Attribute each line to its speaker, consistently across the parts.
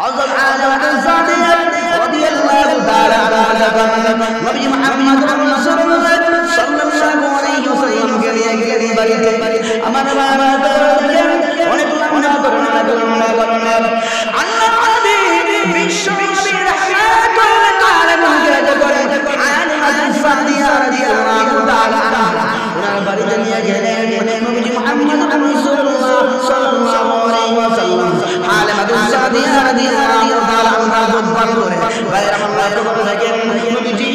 Speaker 1: হযরত আলিমাতুল সাদিয়া রাদিয়াল্লাহু তাআলা আনহা নবী মুহাম্মদ রাসূলুল্লাহ সাল্লাল্লাহু আলাইহি ওয়াসাল্লাম কে নিয়ে গেলেন বাড়িতে। আমার বাবা অনেক লম্বা করোনা আল্লাহ নবী বিশ্ব নবী রাহমাতুল আলামিনকে করে আলিমাতুল সাদিয়া রাদিয়াল্লাহু তাআলা আনহা ওনার বাড়িতে নিয়ে গেলেন। নবী মুহাম্মদ রাসূলুল্লাহ সাল্লাল্লাহু আলাইহি ওয়াসাল্লাম আলিমাতুল সাদিয়া রাদিয়াল্লাহু তাআলা আনহা দুধপান করে বাইরে আল্লাহ তখন দেখেন নবীজি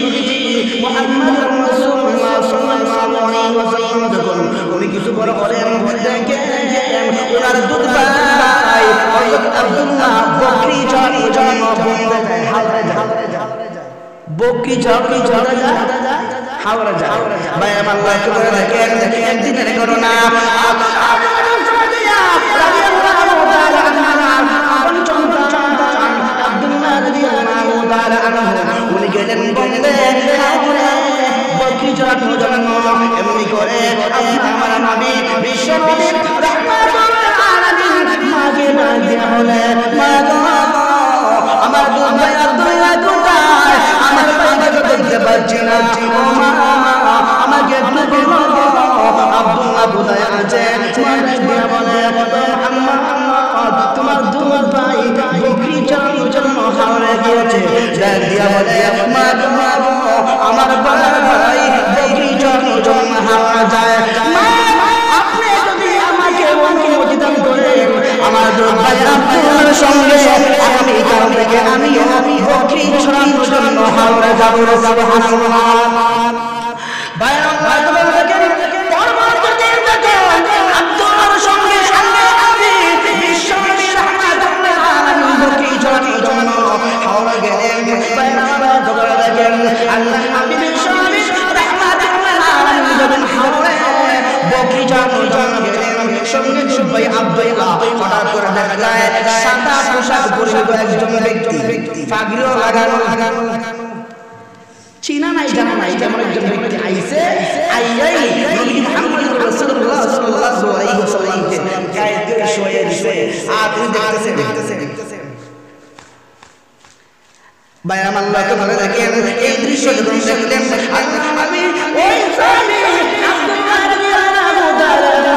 Speaker 1: মুহাম্মদ রাসূলুল্লাহ সাল্লাল্লাহু আলাইহি ওয়াসাল্লাম যখন উনি কিছু বড় করেন দেখেন ওনার দুধ ভাই হযরত আব্দুল্লাহ বকরি চড়ানোর জন্য বকরি চড়ানোর জন্য হাওড়া যায় ভাই আমার আল্লাহ করে দেখেন একদিনের ঘটনা। উনি গেলেন বললে বকরি চড়ানোর জন্য এমনি করে আমার নবী বিশ্ব নবী রাহমাতুল আলামিন মাকে ডাক দিয়া বলে মা গো আমার দুধ ভাই আব্দুল্লাহ কোথায়? আমার বাবাকে দেখতে পাচ্ছি না, আমাকে একটু বলো আব্দুল্লাহ কোথায় আছে? মা ডাক দিয়া বলে মুহাম্মদ তোমার দুধ ভাই বকরি চড়ানোর জন্য হাওড়ে গিয়েছে। ডাক দিয়া বলে মা গো আমার বাবা ভাই বকরি চড়ানোর জন্য হাওড়া যায়। আপনি যদি আমাকে অনুমতি দান করেন আমার দুধ ভাই আব্দুল্লাহর সঙ্গে আগামী কাল থেকে আমি বকরি চড়ানোর জন্য হাওড়া যাব। সুবহানাল্লাহ। ভাই আল্লাহ তোমাকে পরবর্তী দিন থেকে আব্দুল্লাহর সঙ্গে আমি বিশ্বনবী রাহমাতুল্লাহ আলাইহি বকরি চড়ানোর জন্য হাওড়া গেলেন। ভাই আল্লাহ তোমাকে দেখেন আল্লাহ আমি বিশ্বনবী রাহমাতুল্লাহ আলাইহি যখন হাওড়া বকরি চড়ানোর জন্য গেলেন সঙ্গে ভাই আব্দুল্লাহ হঠাৎ করে দেখা যায় সাদা পোশাক পরিহিত একজন ব্যক্তি পাগড়িও লাগানো চিনা নাই জানা নাই যেমন একজন ব্যক্তি আইছে আইয়াই নবী মুহাম্মদ রাসূলুল্লাহ সাল্লাল্লাহু আলাইহি ওয়াসাল্লামকে গায়ে দিয়ে শুয়ে দিয়েছে। আর তিনি দেখতেছেন ভাই আমার আল্লাহকে বলে দেখেন এই দৃশ্য যখন দেখলেন আল্লাহ নবী ওই সাহাবী আব্দুল্লাহ রাদিয়াল্লাহু তাআলা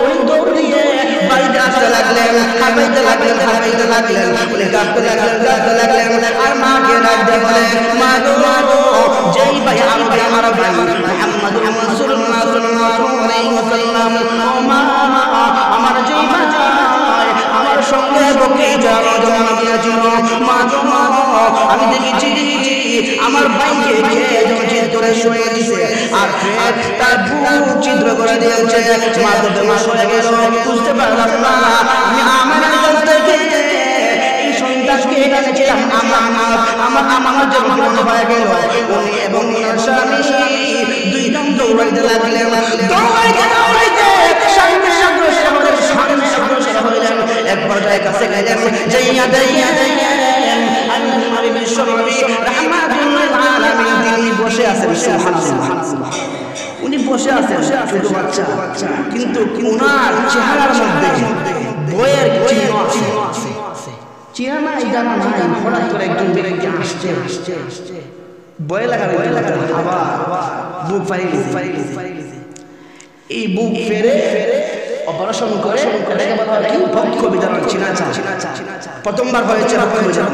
Speaker 1: ওই দৌড় দিয়ে বাড়িতে আসতে লাগলেন, হাঁপাইতে লাগলেন বলে কাঁপতে লাগলেন আর মাকে ডাক দিয়ে বলে মা গো যেই ভাই আমার ভাই মুহাম্মদ রাসূলুল্লাহ সাল্লাল্লাহু আলাইহি ওয়াসাল্লাম মা আমার যেই ভাই আমার সঙ্গে বকরি চড়ানোর জন্য গিয়েছিল মা গো আমি দেখেছি আমার ভাইকে চিৎ করে শুয়ে দিছে আর তার বুক ছিদ্র করে দিয়েছে। মা তো বেমাস হয়ে গেল, বুঝতে পারলাম না আমি আমার কাছ থেকে এই সন্তানকে এনেছিলাম আমার জন্য মনে হয়ে গেল। উনি এবং ওনার স্বামী দুই জন দৌড়াইতে লাগলেন, দৌড়াইতে সামনে অগ্রসর হইলেন। এক পর্যায়ে কাছে গেলেন যাইয়া আল্লাহ নবী বিশ্ব নবী রাহমাতুল আলামিন তিনি বসে আছেন। সুবহানাল্লাহ। উনি বসে আছেন ছোট বাচ্চা, কিন্তু ওনার চেহারার মধ্যে ভয়ের চিহ্ন আছে। চিনা নাই জানা নাই হঠাৎ করে একজন ব্যক্তি আসছে ভয় লাগার আবার বুক ফাইলিছে। এই বুক ফেরে অপারেশন করে এটাকে বলা হয় কি পক্ষ বিধান চিনা। প্রথমবার হয়েছে পক্ষ বিধান।